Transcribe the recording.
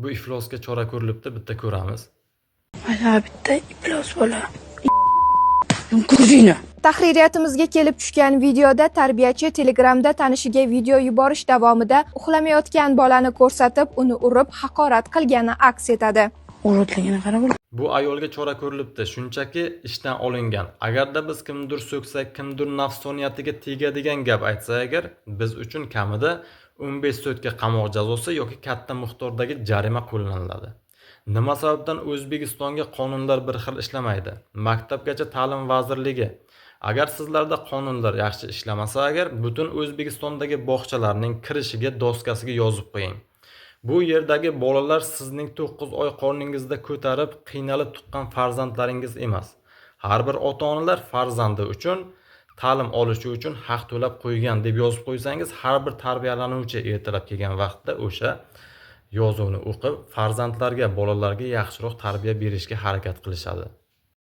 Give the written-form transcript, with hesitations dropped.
Bu iflosga chora ko'rilibdi, bitta ko'ramiz. Mana bitta iflos bola. Ko'zingni. Tahririyatimizga kelib tushgan videoda tarbiyachi Telegramda tanishiga video yuborish davomida uxlamayotgan bolani ko'rsatib, uni urib, haqorat qilgani aks etadi. Urutligini qarab. Bu ayolga chora ko'rilibdi, shunchaki ishdan olingan. Agarda biz kimdir so'ksak, kimdir nafsoniyatiga tegadigan gap aytsa agar, biz uchun kamida 15 sutka qamoq jazosi yoki katta miqdordagi jarima qo'llaniladi. Nima sababdan O'zbekistonga qonunlar bir xil ishlamaydi? Maktabgacha ta'lim vazirligi agar sizlarda qonunlar yaxshi ishlamasa agar, butun O'zbekistondagi bog'chalarning kirishiga doskasiga yozib qo'ying. Bu yerdagi bolalar sizning 9 oy qorningizda ko'tarib, qiynalib tuqqan farzandlaringiz emas. Har bir ota-onalar farzandi uchun ta'lim olishi uchun haq to'lab qo'ygan deb yozib qo'ysangiz, har bir tarbiyalanuvchi ertalab kelgan vaqtda o'sha yozuvni o'qib, farzandlarga, bolalarga yaxshiroq tarbiya berishga harakat qilishadi.